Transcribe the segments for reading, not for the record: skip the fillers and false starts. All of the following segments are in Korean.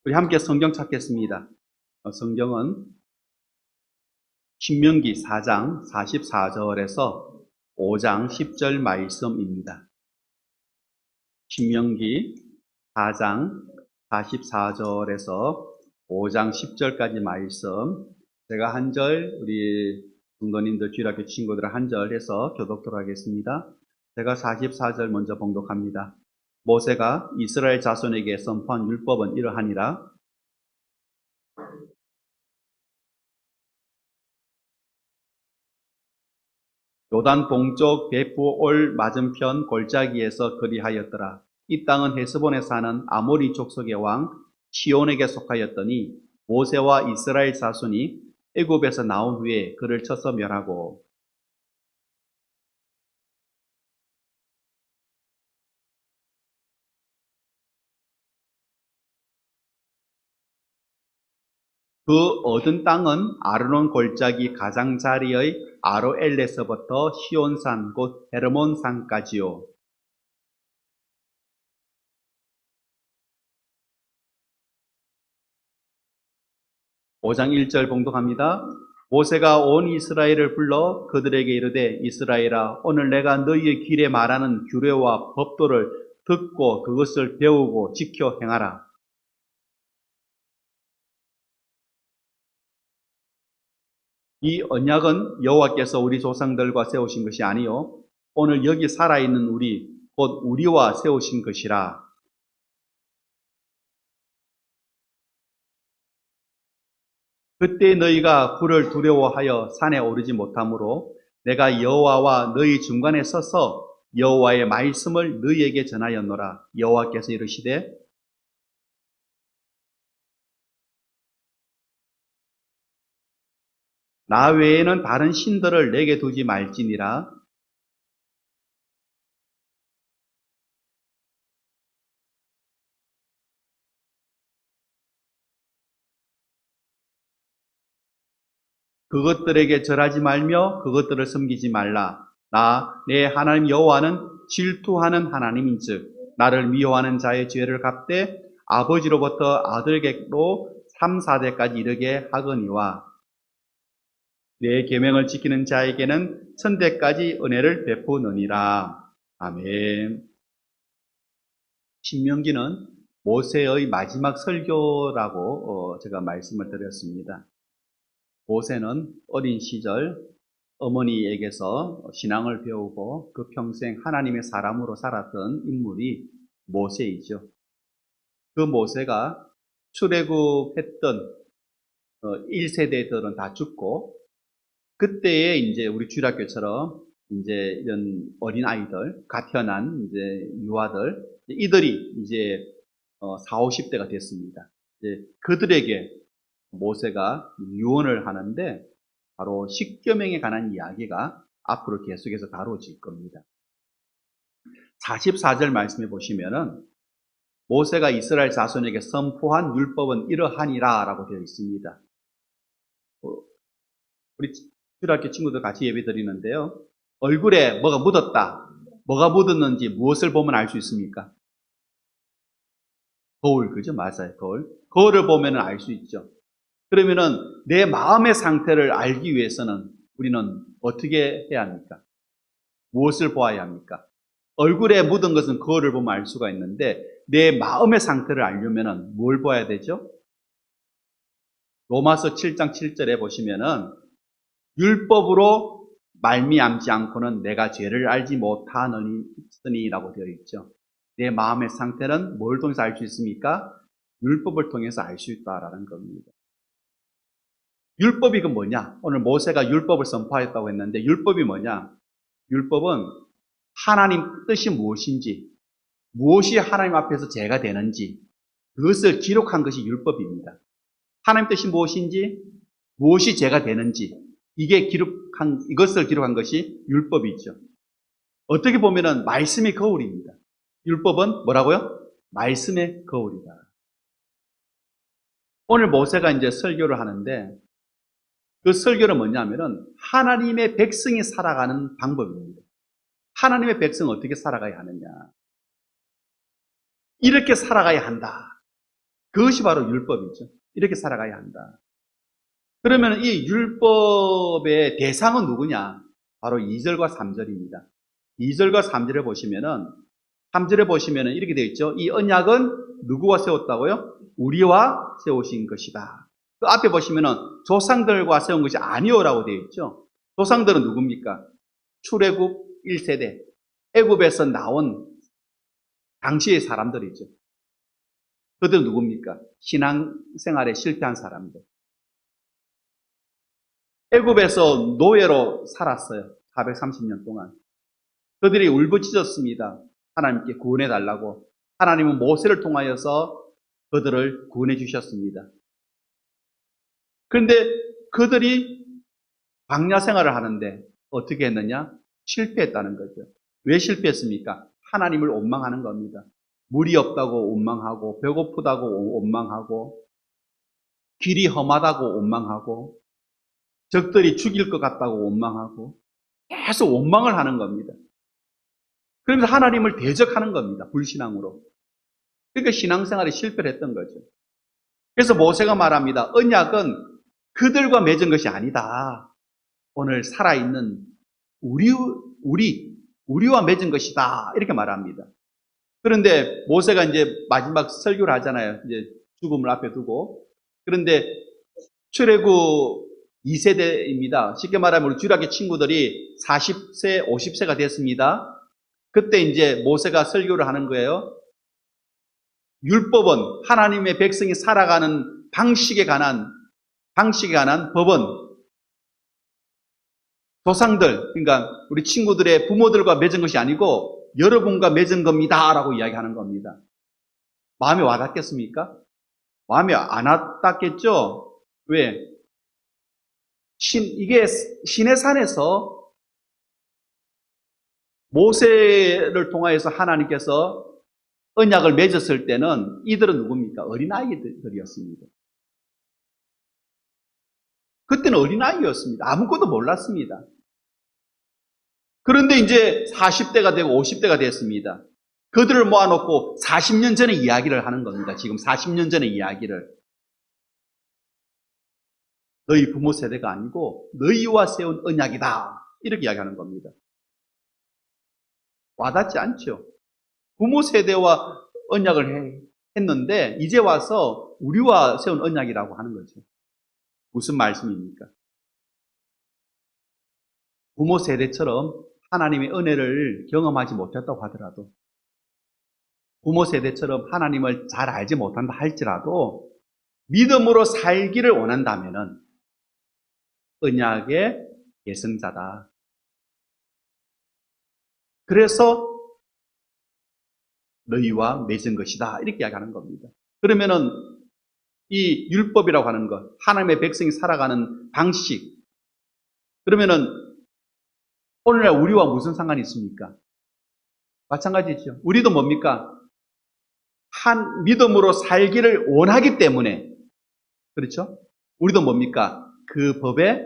우리 함께 성경 찾겠습니다. 성경은 신명기 4장 44절에서 5장 10절 말씀입니다. 신명기 4장 44절에서 5장 10절까지 말씀, 제가 한 절, 우리 성도님들, 주일학교 친구들 한 절 해서 교독토록 하겠습니다. 제가 44절 먼저 봉독합니다. 모세가 이스라엘 자손에게 선포한 율법은 이러하니라. 요단 동쪽 베푸올 맞은편 골짜기에서 그리하였더라. 이 땅은 헤스본에 사는 아모리 족속의 왕 시온에게 속하였더니 모세와 이스라엘 자손이 애굽에서 나온 후에 그를 쳐서 멸하고, 그 얻은 땅은 아르논 골짜기 가장자리의 아로엘에서부터 시온산 곧 헤르몬산까지요. 5장 1절 봉독합니다. 모세가 온 이스라엘을 불러 그들에게 이르되, 이스라엘아, 오늘 내가 너희의 길에 말하는 규례와 법도를 듣고 그것을 배우고 지켜 행하라. 이 언약은 여호와께서 우리 조상들과 세우신 것이 아니요 오늘 여기 살아있는 우리 곧 우리와 세우신 것이라. 그때 너희가 불을 두려워하여 산에 오르지 못하므로 내가 여호와와 너희 중간에 서서 여호와의 말씀을 너희에게 전하였노라. 여호와께서 이르시되, 나 외에는 다른 신들을 내게 두지 말지니라. 그것들에게 절하지 말며 그것들을 섬기지 말라. 나 내 하나님 여호와는 질투하는 하나님인즉 나를 미워하는 자의 죄를 갚되 아버지로부터 아들에게로 3, 4대까지 이르게 하거니와 내 계명을 지키는 자에게는 천대까지 은혜를 베푸느니라. 아멘. 신명기는 모세의 마지막 설교라고 제가 말씀을 드렸습니다. 모세는 어린 시절 어머니에게서 신앙을 배우고 그 평생 하나님의 사람으로 살았던 인물이 모세이죠. 그 모세가 출애굽했던 1세대들은 다 죽고, 그때에 이제 우리 주일학교처럼 이제 이런 어린 아이들, 갓 태어난 이제 유아들, 이들이 이제 4, 50대가 됐습니다. 이제 그들에게 모세가 유언을 하는데 바로 십계명에 관한 이야기가 앞으로 계속해서 다뤄질 겁니다. 44절 말씀해 보시면은 모세가 이스라엘 자손에게 선포한 율법은 이러하니라 라고 되어 있습니다. 우리 주일학교 친구들 같이 예배 드리는데요, 얼굴에 뭐가 묻었다, 뭐가 묻었는지 무엇을 보면 알 수 있습니까? 거울, 그죠? 맞아요. 거울을 보면 알 수 있죠. 그러면은 내 마음의 상태를 알기 위해서는 우리는 어떻게 해야 합니까? 무엇을 보아야 합니까? 얼굴에 묻은 것은 거울을 보면 알 수가 있는데 내 마음의 상태를 알려면은 뭘 봐야 되죠? 로마서 7장 7절에 보시면은 율법으로 말미암지 않고는 내가 죄를 알지 못하느니라고 되어 있죠. 내 마음의 상태는 뭘 통해서 알 수 있습니까? 율법을 통해서 알 수 있다라는 겁니다. 율법이 그 뭐냐? 오늘 모세가 율법을 선포하였다고 했는데 율법이 뭐냐? 율법은 하나님 뜻이 무엇인지, 무엇이 하나님 앞에서 죄가 되는지 그것을 기록한 것이 율법입니다. 하나님 뜻이 무엇인지, 무엇이 죄가 되는지 이것을 기록한 것이 율법이죠. 어떻게 보면은 말씀의 거울입니다. 율법은 뭐라고요? 말씀의 거울이다. 오늘 모세가 이제 설교를 하는데 그 설교는 뭐냐면은 하나님의 백성이 살아가는 방법입니다. 하나님의 백성은 어떻게 살아가야 하느냐? 이렇게 살아가야 한다. 그것이 바로 율법이죠. 이렇게 살아가야 한다. 그러면 이 율법의 대상은 누구냐? 바로 2절과 3절입니다. 2절과 3절에 보시면은 3절에 보시면은 이렇게 되어 있죠. 이 언약은 누구와 세웠다고요? 우리와 세우신 것이다. 그 앞에 보시면은 조상들과 세운 것이 아니오라고 되어 있죠. 조상들은 누굽니까? 출애굽 1세대, 애굽에서 나온 당시의 사람들이죠. 그들은 누굽니까? 신앙생활에 실패한 사람들. 애굽에서 노예로 살았어요. 430년 동안. 그들이 울부짖었습니다. 하나님께 구원해달라고. 하나님은 모세를 통하여서 그들을 구원해 주셨습니다. 그런데 그들이 광야 생활을 하는데 어떻게 했느냐? 실패했다는 거죠. 왜 실패했습니까? 하나님을 원망하는 겁니다. 물이 없다고 원망하고, 배고프다고 원망하고, 길이 험하다고 원망하고, 적들이 죽일 것 같다고 원망하고, 계속 원망을 하는 겁니다. 그러면서 하나님을 대적하는 겁니다. 불신앙으로. 그러니까 신앙생활에 실패를 했던 거죠. 그래서 모세가 말합니다. 언약은 그들과 맺은 것이 아니다. 오늘 살아있는 우리와 맺은 것이다. 이렇게 말합니다. 그런데 모세가 이제 마지막 설교를 하잖아요. 이제 죽음을 앞에 두고. 그런데 출애굽 2세대입니다. 쉽게 말하면 우리 주일학교 친구들이 40세, 50세가 됐습니다. 그때 이제 모세가 설교를 하는 거예요. 율법은 하나님의 백성이 살아가는 방식에 관한 법은 조상들, 그러니까 우리 친구들의 부모들과 맺은 것이 아니고 여러분과 맺은 겁니다. 라고 이야기하는 겁니다. 마음에 와닿겠습니까? 마음에 안 와닿겠죠? 왜? 이게 신의 산에서 모세를 통하여서 하나님께서 언약을 맺었을 때는 이들은 누굽니까? 어린아이들이었습니다. 그때는 어린아이였습니다. 아무것도 몰랐습니다. 그런데 이제 40대가 되고 50대가 됐습니다. 그들을 모아놓고 40년 전의 이야기를 하는 겁니다. 지금 40년 전의 이야기를. 너희 부모 세대가 아니고 너희와 세운 언약이다. 이렇게 이야기하는 겁니다. 와닿지 않죠? 부모 세대와 언약을 했는데 이제 와서 우리와 세운 언약이라고 하는 거죠. 무슨 말씀입니까? 부모 세대처럼 하나님의 은혜를 경험하지 못했다고 하더라도, 부모 세대처럼 하나님을 잘 알지 못한다 할지라도 믿음으로 살기를 원한다면은 언약의 계승자다. 그래서 너희와 맺은 것이다. 이렇게 이야기하는 겁니다. 그러면은 이 율법이라고 하는 것, 하나님의 백성이 살아가는 방식, 그러면은 오늘날 우리와 무슨 상관이 있습니까? 마찬가지죠. 우리도 뭡니까? 한 믿음으로 살기를 원하기 때문에, 그렇죠? 우리도 뭡니까? 그 법의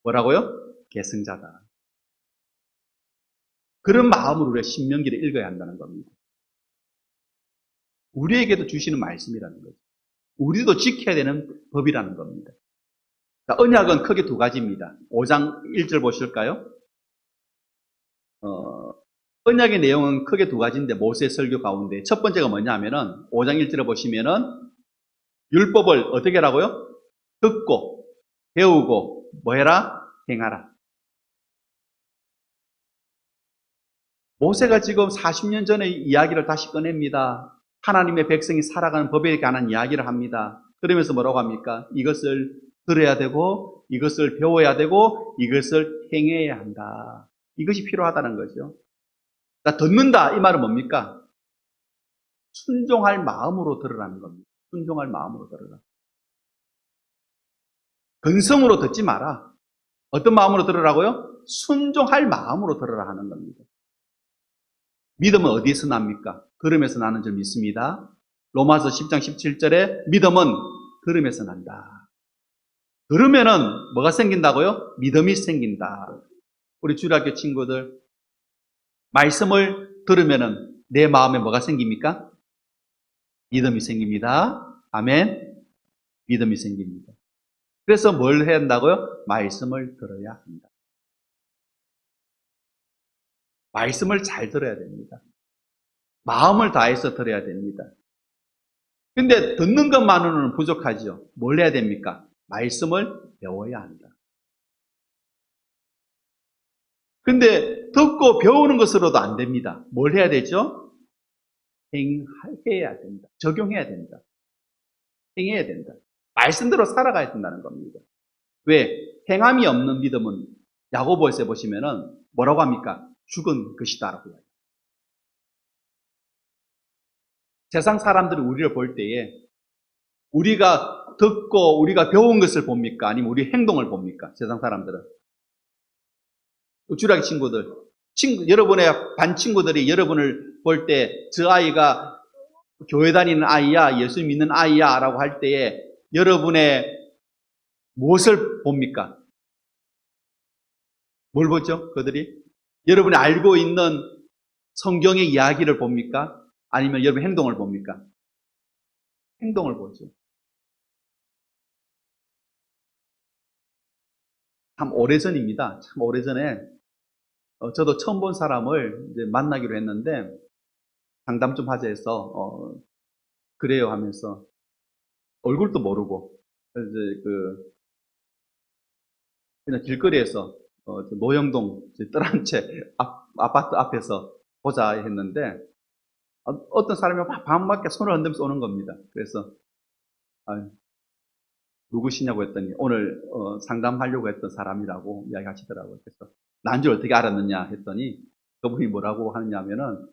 뭐라고요? 계승자다. 그런 마음으로 우리가 신명기를 읽어야 한다는 겁니다. 우리에게도 주시는 말씀이라는 거죠. 우리도 지켜야 되는 법이라는 겁니다. 자, 언약은 크게 두 가지입니다. 5장 1절 보실까요? 언약의 내용은 크게 두 가지인데 모세의 설교 가운데 첫 번째가 뭐냐 하면은 5장 1절에 보시면은 율법을 어떻게 하라고요? 듣고 배우고 뭐해라? 행하라. 모세가 지금 40년 전의 이야기를 다시 꺼냅니다. 하나님의 백성이 살아가는 법에 관한 이야기를 합니다. 그러면서 뭐라고 합니까? 이것을 들어야 되고 이것을 배워야 되고 이것을 행해야 한다. 이것이 필요하다는 거죠. 자, 듣는다 이 말은 뭡니까? 순종할 마음으로 들으라는 겁니다. 순종할 마음으로 들으라. 근성으로 듣지 마라. 어떤 마음으로 들으라고요? 순종할 마음으로 들으라 하는 겁니다. 믿음은 어디에서 납니까? 들음에서 나는 줄 믿습니다. 로마서 10장 17절에 믿음은 들음에서 난다. 들으면은 뭐가 생긴다고요? 믿음이 생긴다. 우리 주일학교 친구들, 말씀을 들으면은 내 마음에 뭐가 생깁니까? 믿음이 생깁니다. 아멘? 믿음이 생깁니다. 그래서 뭘 해야 한다고요? 말씀을 들어야 합니다. 말씀을 잘 들어야 됩니다. 마음을 다해서 들어야 됩니다. 근데 듣는 것만으로는 부족하죠. 뭘 해야 됩니까? 말씀을 배워야 한다. 근데 듣고 배우는 것으로도 안 됩니다. 뭘 해야 되죠? 행해야 된다. 적용해야 된다. 행해야 된다. 말씀대로 살아가야 된다는 겁니다. 왜? 행함이 없는 믿음은 야고보서에 보시면은 뭐라고 합니까? 죽은 것이다라고 해요. 세상 사람들이 우리를 볼 때에 우리가 듣고 우리가 배운 것을 봅니까? 아니면 우리 행동을 봅니까? 세상 사람들은. 주라기 친구들, 여러분의 반 친구들이 여러분을 볼 때 저 아이가 교회 다니는 아이야, 예수 믿는 아이야 라고 할 때에 여러분의 무엇을 봅니까? 뭘 보죠? 그들이? 여러분이 알고 있는 성경의 이야기를 봅니까? 아니면 여러분 행동을 봅니까? 행동을 보죠. 참 오래전입니다. 참 오래전에 저도 처음 본 사람을 이제 만나기로 했는데 상담 좀 하자 해서 그래요 하면서 얼굴도 모르고 이제 그냥 길거리에서 노영동 뜰 한 채 아파트 앞에서 보자 했는데 어떤 사람이 막 반갑게 손을 흔들면서 오는 겁니다. 그래서 누구시냐고 했더니 오늘 상담하려고 했던 사람이라고 이야기하시더라고요. 그래서 난줄 어떻게 알았느냐 했더니 그분이 뭐라고 하느냐면은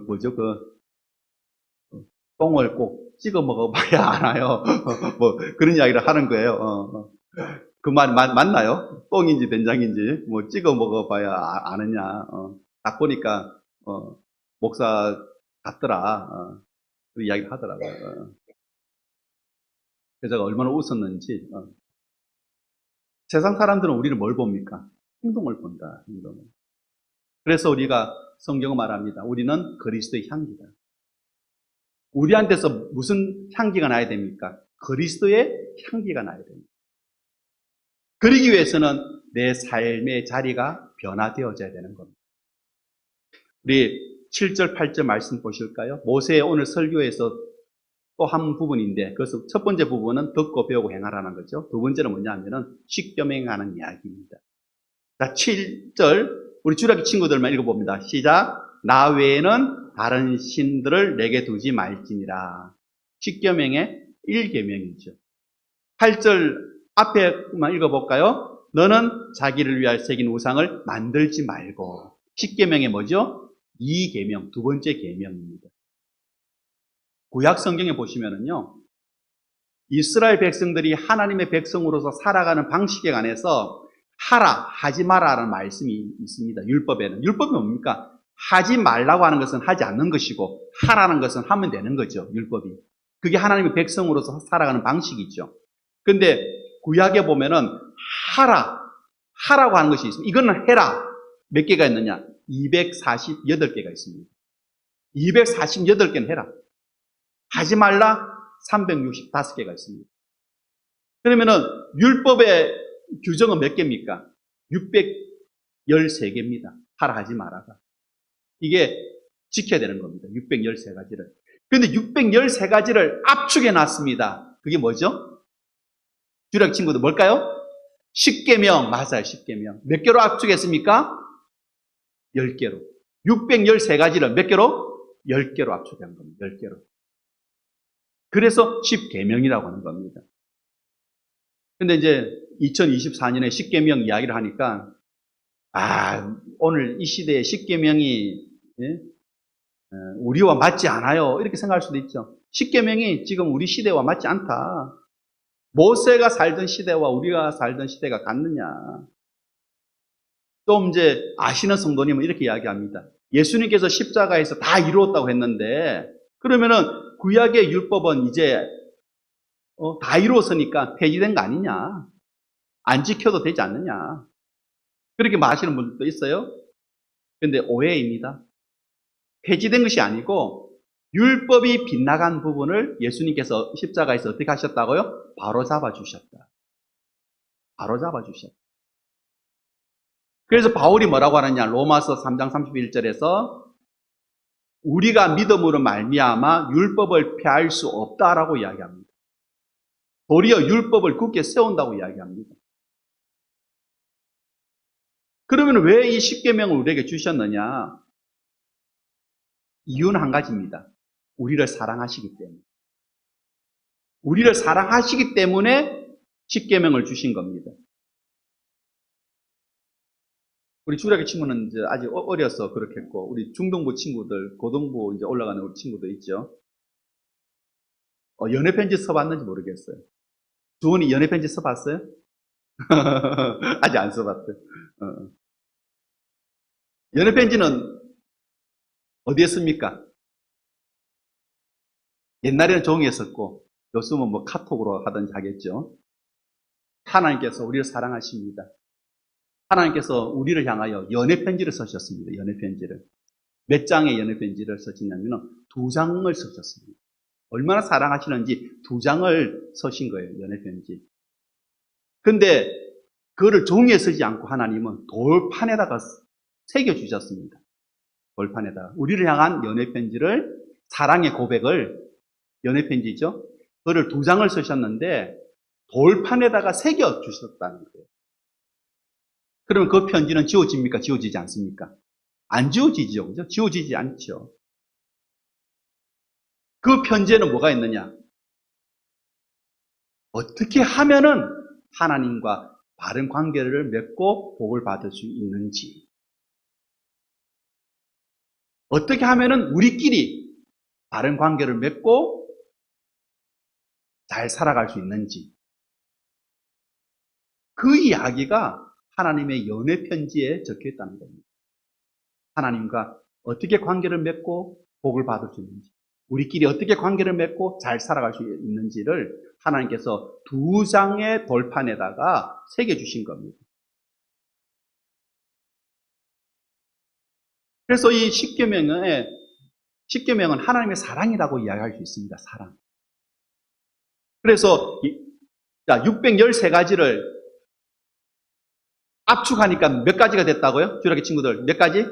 뭐죠 똥을 꼭 찍어 먹어봐야 알아요. 뭐 그런 이야기를 하는 거예요. 그 말 맞나요? 똥인지 된장인지 뭐 찍어 먹어봐야 아느냐. 딱 보니까 목사 같더라. 그 이야기를 하더라고요. 그래서 제가 얼마나 웃었는지. 세상 사람들은 우리를 뭘 봅니까? 행동을 본다. 행동을. 그래서 우리가 성경은 말합니다. 우리는 그리스도의 향기다. 우리한테서 무슨 향기가 나야 됩니까? 그리스도의 향기가 나야 됩니다. 그러기 위해서는 내 삶의 자리가 변화되어져야 되는 겁니다. 우리 7절, 8절 말씀 보실까요? 모세의 오늘 설교에서 또 한 부분인데, 그래서 첫 번째 부분은 듣고 배우고 행하라는 거죠. 두 번째는 뭐냐 하면은 십계명하는 이야기입니다. 자, 7절, 우리 주라기 친구들만 읽어봅니다. 시작. 나 외에는 다른 신들을 내게 두지 말지니라. 십계명의 1계명이죠. 8절 앞에만 읽어볼까요? 너는 자기를 위하여 새긴 우상을 만들지 말고. 십계명의 뭐죠? 2계명, 두 번째 계명입니다. 구약 성경에 보시면은요, 이스라엘 백성들이 하나님의 백성으로서 살아가는 방식에 관해서 하라, 하지 마라라는 말씀이 있습니다. 율법에는. 율법이 뭡니까? 하지 말라고 하는 것은 하지 않는 것이고 하라는 것은 하면 되는 거죠. 율법이. 그게 하나님의 백성으로서 살아가는 방식이죠. 근데 구약에 보면은 하라고 하는 것이 있습니다. 이거는 해라. 몇 개가 있느냐? 248개가 있습니다. 248개는 해라. 하지 말라 365개가 있습니다. 그러면은 율법의 규정은 몇 개입니까? 613개입니다. 하라 하지 말아가. 이게 지켜야 되는 겁니다. 613가지를. 그런데 613가지를 압축해 놨습니다. 그게 뭐죠? 주력 친구들 뭘까요? 10계명. 맞아요. 10계명. 몇 개로 압축했습니까? 10개로. 613가지를 몇 개로? 10개로 압축한 겁니다. 10개로. 그래서 10계명이라고 하는 겁니다. 근데 이제 2024년에 10계명 이야기를 하니까 오늘 이 시대에 10계명이 우리와 맞지 않아요. 이렇게 생각할 수도 있죠. 10계명이 지금 우리 시대와 맞지 않다. 모세가 살던 시대와 우리가 살던 시대가 같느냐. 좀 이제 아시는 성도님은 이렇게 이야기합니다. 예수님께서 십자가에서 다 이루었다고 했는데 그러면은 구약의 율법은 이제 다 이루었으니까 폐지된 거 아니냐. 안 지켜도 되지 않느냐. 그렇게 마시는 분들도 있어요. 그런데 오해입니다. 폐지된 것이 아니고 율법이 빗나간 부분을 예수님께서 십자가에서 어떻게 하셨다고요? 바로 잡아주셨다. 바로 잡아주셨다. 그래서 바울이 뭐라고 하느냐? 로마서 3장 31절에서 우리가 믿음으로 말미암아 율법을 폐할 수 없다라고 이야기합니다. 도리어 율법을 굳게 세운다고 이야기합니다. 그러면 왜 이 십계명을 우리에게 주셨느냐? 이유는 한 가지입니다. 우리를 사랑하시기 때문에. 우리를 사랑하시기 때문에 십계명을 주신 겁니다. 우리 주일학교 친구는 이제 아직 어려서 그렇겠고, 우리 중등부 친구들, 고등부 이제 올라가는 우리 친구들 있죠. 연애 편지 써봤는지 모르겠어요. 주원이 연애 편지 써봤어요? 아직 안 써봤어요. 연애 편지는 어디에 씁니까? 옛날에는 종이에 썼고, 요즘은 뭐 카톡으로 하든지 하겠죠. 하나님께서 우리를 사랑하십니다. 하나님께서 우리를 향하여 연애 편지를 쓰셨습니다. 연애 편지를. 몇 장의 연애 편지를 쓰셨냐면 2장을 쓰셨습니다. 얼마나 사랑하시는지 2장을 쓰신 거예요. 연애 편지. 근데 그거를 종이에 쓰지 않고 하나님은 돌판에다가 새겨주셨습니다. 돌판에다가. 우리를 향한 연애 편지를, 사랑의 고백을, 연애 편지죠. 그거를 2장을 쓰셨는데 돌판에다가 새겨주셨다는 거예요. 그러면 그 편지는 지워집니까? 지워지지 않습니까? 안 지워지죠. 그죠? 지워지지 않죠. 그 편지에는 뭐가 있느냐? 어떻게 하면은 하나님과 바른 관계를 맺고 복을 받을 수 있는지. 어떻게 하면은 우리끼리 바른 관계를 맺고 잘 살아갈 수 있는지. 그 이야기가 하나님의 연애 편지에 적혀 있다는 겁니다. 하나님과 어떻게 관계를 맺고 복을 받을 수 있는지, 우리끼리 어떻게 관계를 맺고 잘 살아갈 수 있는지를 하나님께서 2장의 돌판에다가 새겨주신 겁니다. 그래서 이 십계명은 하나님의 사랑이라고 이야기할 수 있습니다. 사랑. 그래서 613가지를 압축하니까 몇 가지가 됐다고요? 주일학교 친구들 몇 가지?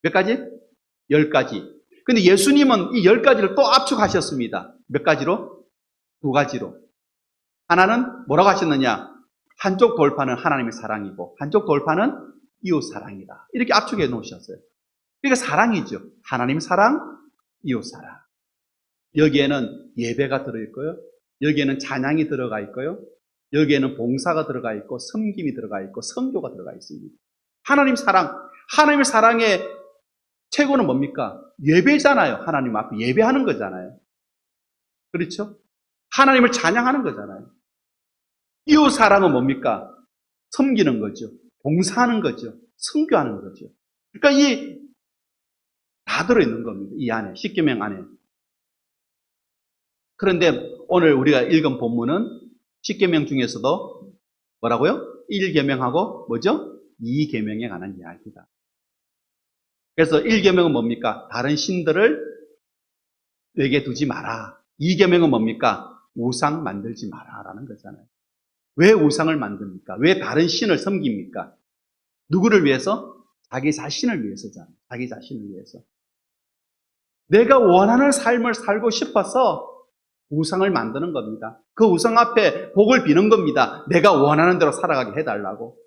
몇 가지? 10가지. 근데 예수님은 이 10가지를 또 압축하셨습니다. 몇 가지로? 2가지로. 하나는 뭐라고 하셨느냐? 한쪽 돌판은 하나님의 사랑이고 한쪽 돌판은 이웃 사랑이다. 이렇게 압축해 놓으셨어요. 그러니까 사랑이죠. 하나님 사랑, 이웃 사랑. 여기에는 예배가 들어있고요. 여기에는 찬양이 들어가 있고요. 여기에는 봉사가 들어가 있고 섬김이 들어가 있고 선교가 들어가 있습니다. 하나님 사랑, 하나님의 사랑의 최고는 뭡니까? 예배잖아요. 하나님 앞에 예배하는 거잖아요. 그렇죠? 하나님을 찬양하는 거잖아요. 이웃 사랑은 뭡니까? 섬기는 거죠. 봉사하는 거죠. 선교하는 거죠. 그러니까 다 들어있는 겁니다. 이 안에, 십계명 안에. 그런데 오늘 우리가 읽은 본문은 십계명 중에서도 뭐라고요? 1계명하고 뭐죠? 2계명에 관한 이야기다. 그래서 1계명은 뭡니까? 다른 신들을 내게 두지 마라. 2계명은 뭡니까? 우상 만들지 마라 라는 거잖아요. 왜 우상을 만듭니까? 왜 다른 신을 섬깁니까? 누구를 위해서? 자기 자신을 위해서잖아요. 자기 자신을 위해서. 내가 원하는 삶을 살고 싶어서 우상을 만드는 겁니다. 그 우상 앞에 복을 비는 겁니다. 내가 원하는 대로 살아가게 해달라고.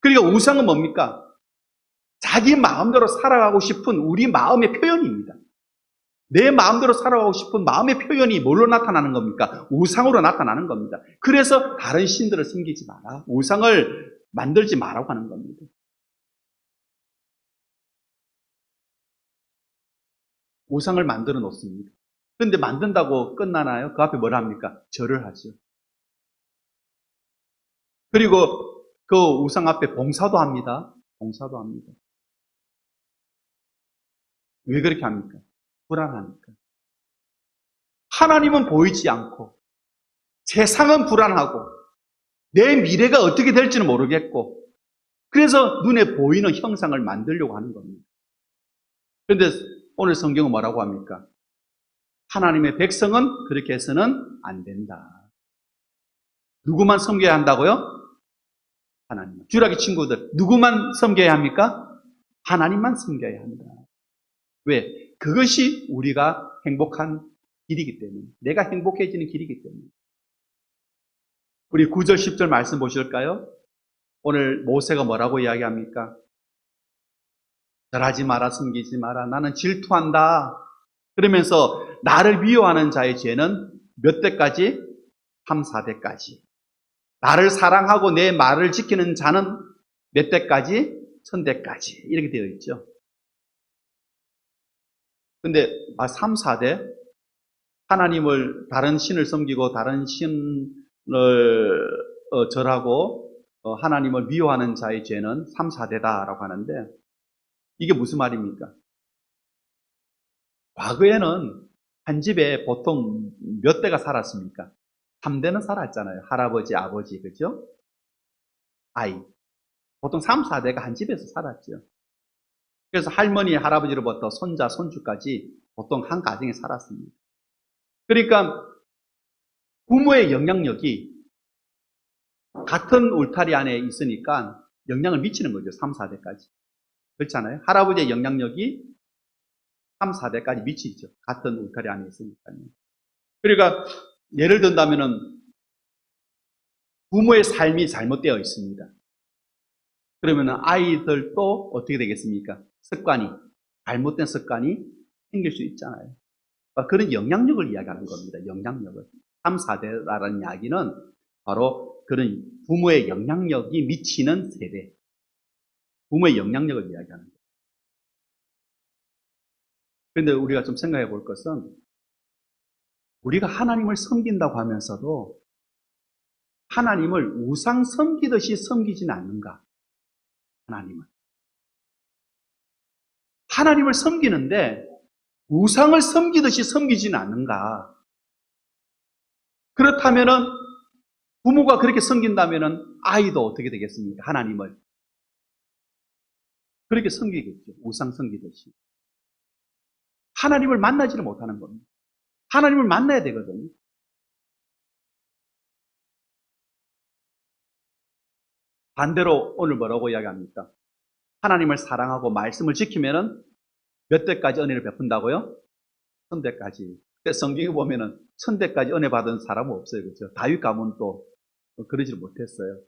그러니까 우상은 뭡니까? 자기 마음대로 살아가고 싶은 우리 마음의 표현입니다. 내 마음대로 살아가고 싶은 마음의 표현이 뭘로 나타나는 겁니까? 우상으로 나타나는 겁니다. 그래서 다른 신들을 섬기지 마라. 우상을 만들지 마라고 하는 겁니다. 우상을 만들어 놓습니다. 그런데 만든다고 끝나나요? 그 앞에 뭘 합니까? 절을 하죠. 그리고 그 우상 앞에 봉사도 합니다. 봉사도 합니다. 왜 그렇게 합니까? 불안하니까. 하나님은 보이지 않고 세상은 불안하고 내 미래가 어떻게 될지는 모르겠고 그래서 눈에 보이는 형상을 만들려고 하는 겁니다. 그런데 오늘 성경은 뭐라고 합니까? 하나님의 백성은 그렇게 해서는 안 된다. 누구만 섬겨야 한다고요? 하나님. 주일학교 친구들, 누구만 섬겨야 합니까? 하나님만 섬겨야 한다. 왜? 그것이 우리가 행복한 길이기 때문에. 내가 행복해지는 길이기 때문에. 우리 9절, 10절 말씀 보실까요? 오늘 모세가 뭐라고 이야기합니까? 절하지 마라, 숨기지 마라. 나는 질투한다. 그러면서 나를 미워하는 자의 죄는 몇 대까지? 3, 4대까지. 나를 사랑하고 내 말을 지키는 자는 몇 대까지? 1000대까지. 이렇게 되어 있죠. 근데 3, 4대? 하나님을 다른 신을 섬기고 다른 신을 절하고 하나님을 미워하는 자의 죄는 3, 4대다라고 하는데 이게 무슨 말입니까? 과거에는 한 집에 보통 몇 대가 살았습니까? 3대는 살았잖아요. 할아버지, 아버지, 그죠? 아이. 보통 3, 4대가 한 집에서 살았죠. 그래서 할머니, 할아버지로부터 손자, 손주까지 보통 한 가정에 살았습니다. 그러니까 부모의 영향력이 같은 울타리 안에 있으니까 영향을 미치는 거죠. 3, 4대까지. 그렇잖아요. 할아버지의 영향력이 3, 4대까지 미치죠. 같은 울타리 안에 있으니까요. 그러니까 예를 든다면은 부모의 삶이 잘못되어 있습니다. 그러면 아이들도 어떻게 되겠습니까? 습관이, 잘못된 습관이 생길 수 있잖아요. 그런 영향력을 이야기하는 겁니다. 영향력을. 3, 4대라는 이야기는 바로 그런 부모의 영향력이 미치는 세대. 부모의 영향력을 이야기하는 거예요. 그런데 우리가 좀 생각해 볼 것은 우리가 하나님을 섬긴다고 하면서도 하나님을 우상 섬기듯이 섬기지는 않는가? 하나님을 섬기는데 우상을 섬기듯이 섬기지는 않는가? 그렇다면은 부모가 그렇게 섬긴다면은 아이도 어떻게 되겠습니까? 하나님을 그렇게 섬기겠죠. 우상 섬기듯이. 하나님을 만나지를 못하는 겁니다. 하나님을 만나야 되거든요. 반대로 오늘 뭐라고 이야기합니까? 하나님을 사랑하고 말씀을 지키면은 몇 대까지 은혜를 베푼다고요? 1000대까지. 성경에 보면은 1000대까지 은혜 받은 사람은 없어요. 그렇죠? 다윗 가문 또 그러지를 못했어요.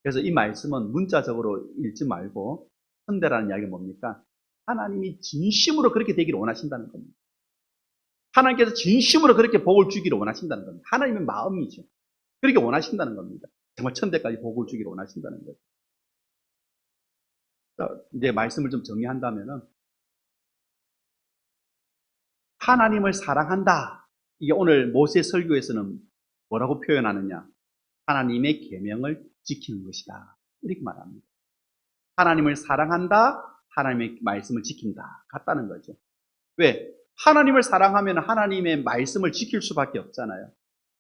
그래서 이 말씀은 문자적으로 읽지 말고 1000대라는 이야기가 뭡니까? 하나님이 진심으로 그렇게 되기를 원하신다는 겁니다. 하나님께서 진심으로 그렇게 복을 주기를 원하신다는 겁니다. 하나님의 마음이죠. 그렇게 원하신다는 겁니다. 정말 1000대까지 복을 주기를 원하신다는 거죠. 이제 말씀을 좀 정리한다면은 하나님을 사랑한다. 이게 오늘 모세 설교에서는 뭐라고 표현하느냐? 하나님의 계명을 지키는 것이다. 이렇게 말합니다. 하나님을 사랑한다. 하나님의 말씀을 지킨다. 같다는 거죠. 왜? 하나님을 사랑하면 하나님의 말씀을 지킬 수밖에 없잖아요.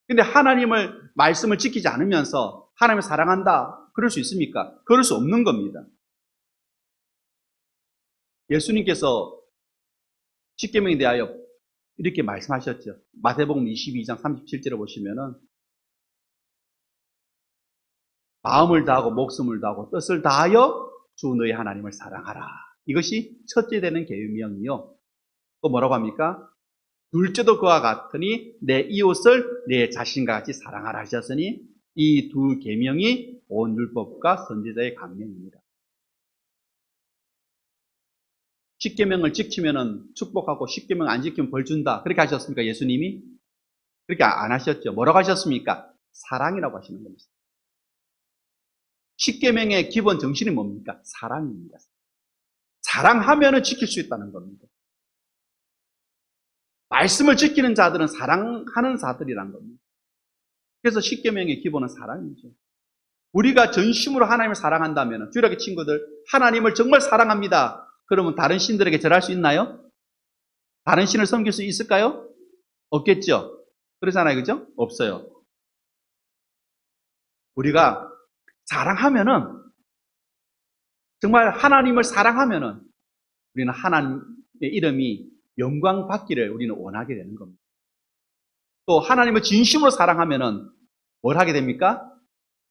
근데 하나님을 말씀을 지키지 않으면서 하나님을 사랑한다. 그럴 수 있습니까? 그럴 수 없는 겁니다. 예수님께서 십계명에 대하여 이렇게 말씀하셨죠. 마태복음 22장 37절에 보시면은 마음을 다하고 목숨을 다하고 뜻을 다하여 주 너의 하나님을 사랑하라. 이것이 첫째 되는 계명이요. 또 뭐라고 합니까? 둘째도 그와 같으니 내 이웃을 내 자신과 같이 사랑하라 하셨으니 이 두 계명이 온 율법과 선지자의 강령입니다. 십계명을 지키면은 축복하고 십계명 안 지키면 벌 준다. 그렇게 하셨습니까? 예수님이? 그렇게 안 하셨죠. 뭐라고 하셨습니까? 사랑이라고 하시는 겁니다. 십계명의 기본 정신이 뭡니까? 사랑입니다. 사랑하면은 지킬 수 있다는 겁니다. 말씀을 지키는 자들은 사랑하는 자들이란 겁니다. 그래서 십계명의 기본은 사랑이죠. 우리가 전심으로 하나님을 사랑한다면, 주일학교 친구들, 하나님을 정말 사랑합니다. 그러면 다른 신들에게 절할 수 있나요? 다른 신을 섬길 수 있을까요? 없겠죠. 그러잖아요. 그죠? 없어요. 우리가 사랑하면은, 정말 하나님을 사랑하면은, 우리는 하나님의 이름이 영광 받기를 우리는 원하게 되는 겁니다. 또 하나님을 진심으로 사랑하면은 뭘 하게 됩니까?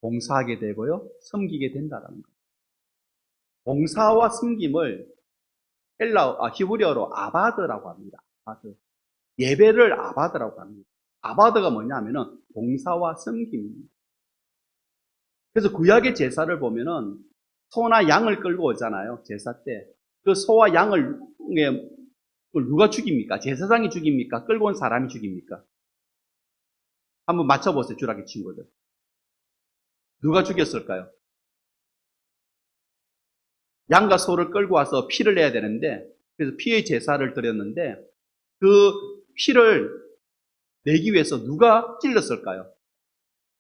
봉사하게 되고요, 섬기게 된다는 거예요. 봉사와 섬김을 히브리어로 아바드라고 합니다. 아바드. 예배를 아바드라고 합니다. 아바드가 뭐냐면은 봉사와 섬김입니다. 그래서 구약의 제사를 보면은 소나 양을 끌고 오잖아요. 제사 때. 그 소와 양을 누가 죽입니까? 제사장이 죽입니까? 끌고 온 사람이 죽입니까? 한번 맞춰보세요, 주라기 친구들. 누가 죽였을까요? 양과 소를 끌고 와서 피를 내야 되는데, 그래서 피의 제사를 드렸는데, 그 피를 내기 위해서 누가 찔렀을까요?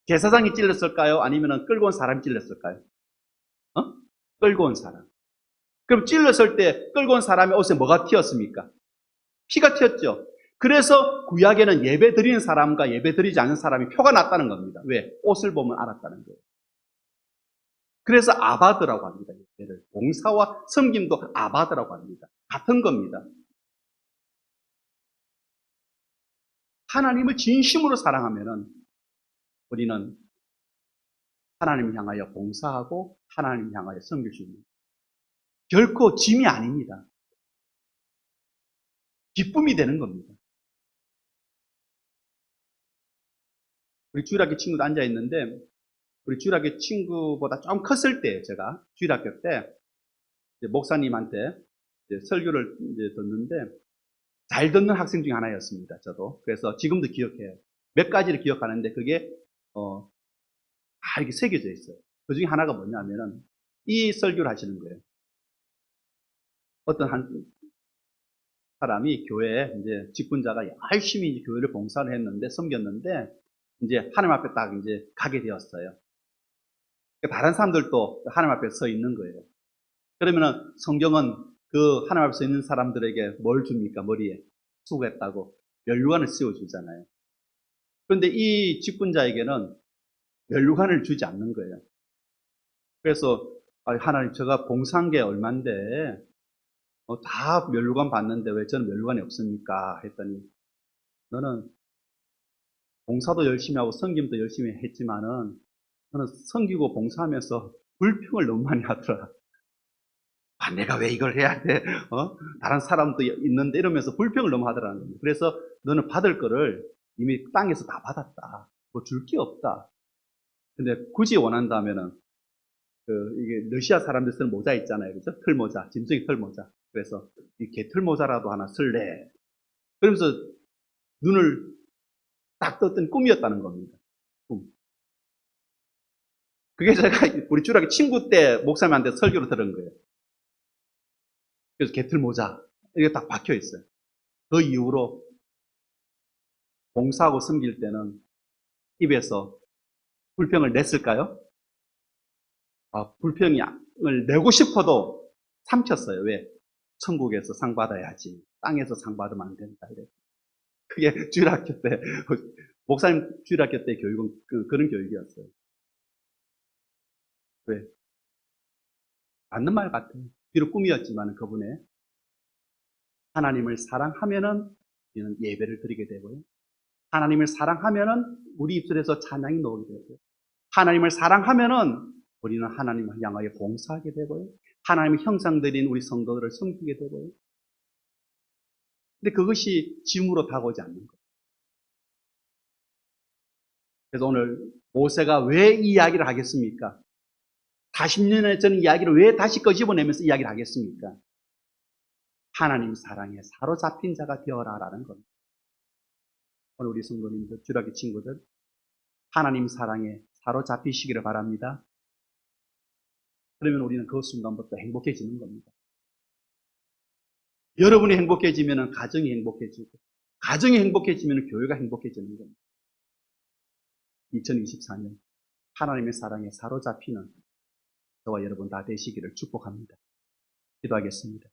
제사장이 찔렀을까요? 아니면 끌고 온 사람이 찔렀을까요? 끌고 온 사람. 그럼 찔렀을 때 끌고 온 사람의 옷에 뭐가 튀었습니까? 피가 튀었죠. 그래서 구약에는 예배 드리는 사람과 예배 드리지 않는 사람이 표가 났다는 겁니다. 왜? 옷을 보면 알았다는 거예요. 그래서 아바드라고 합니다. 예배를. 봉사와 섬김도 아바드라고 합니다. 같은 겁니다. 하나님을 진심으로 사랑하면은 우리는 하나님을 향하여 봉사하고 하나님을 향하여 섬길 수 있는 결코 짐이 아닙니다. 기쁨이 되는 겁니다. 우리 주일학교 친구도 앉아있는데 우리 주일학교 친구보다 좀 컸을 때 제가 주일학교 때 목사님한테 설교를 듣는데 잘 듣는 학생 중에 하나였습니다. 저도. 그래서 지금도 기억해요. 몇 가지를 기억하는데 그게 다 이렇게 새겨져 있어요. 그 중에 하나가 뭐냐면은 이 설교를 하시는 거예요. 어떤 한 사람이 교회에 이제 직분자가 열심히 이제 교회를 봉사를 했는데 섬겼는데 이제 하나님 앞에 딱 이제 가게 되었어요. 다른 사람들도 하나님 앞에 서 있는 거예요. 그러면은 성경은 그 하나님 앞에 서 있는 사람들에게 뭘 줍니까? 머리에 수고했다고 면류관을 씌워주잖아요. 그런데 이 직분자에게는 면류관을 주지 않는 거예요. 그래서 하나님 제가 봉사한 게 얼만데 다 면류관 받는데 왜 저는 면류관이 없습니까? 했더니 너는 봉사도 열심히 하고 섬김도 열심히 했지만은 너는 섬기고 봉사하면서 불평을 너무 많이 하더라. 내가 왜 이걸 해야 돼? 다른 사람도 있는데 이러면서 불평을 너무 하더라는 거예요. 그래서 너는 받을 거를 이미 땅에서 다 받았다. 뭐 줄 게 없다. 근데 굳이 원한다면은 이게 러시아 사람들 쓰는 모자 있잖아요. 그죠? 털모자, 짐승의 털모자. 그래서 이 개털모자라도 하나 쓸래. 그러면서 눈을 딱 떴던 꿈이었다는 겁니다. 꿈. 그게 제가 우리 주일학교 친구 때 목사님한테 설교로 들은 거예요. 그래서 개털모자. 이게 딱 박혀 있어요. 그 이후로 봉사하고 섬길 때는 입에서 불평을 냈을까요? 불평을 내고 싶어도 삼켰어요. 왜? 천국에서 상 받아야지. 땅에서 상 받으면 안 된다. 이래. 그게 주일학교 때, 목사님 주일학교 때 교육은 그런 교육이었어요. 왜? 맞는 말 같아요. 비록 꿈이었지만 그분의 하나님을 사랑하면은 우리는 예배를 드리게 되고요. 하나님을 사랑하면은 우리 입술에서 찬양이 나오게 되고요. 하나님을 사랑하면은 우리는 하나님을 향하여 봉사하게 되고요. 하나님의 형상들인 우리 성도들을 섬기게 되고요. 근데 그것이 짐으로 다가오지 않는 거예요. 그래서 오늘 모세가 왜 이 이야기를 하겠습니까? 40년의 전 이야기를 왜 다시 끄집어내면서 이야기를 하겠습니까? 하나님 사랑에 사로잡힌 자가 되어라라는 겁니다. 오늘 우리 성도님들, 주일학교 친구들, 하나님 사랑에 사로잡히시기를 바랍니다. 그러면 우리는 그 순간부터 행복해지는 겁니다. 여러분이 행복해지면 가정이 행복해지고, 가정이 행복해지면 교회가 행복해지는 겁니다. 2024년 하나님의 사랑에 사로잡히는 저와 여러분 다 되시기를 축복합니다. 기도하겠습니다.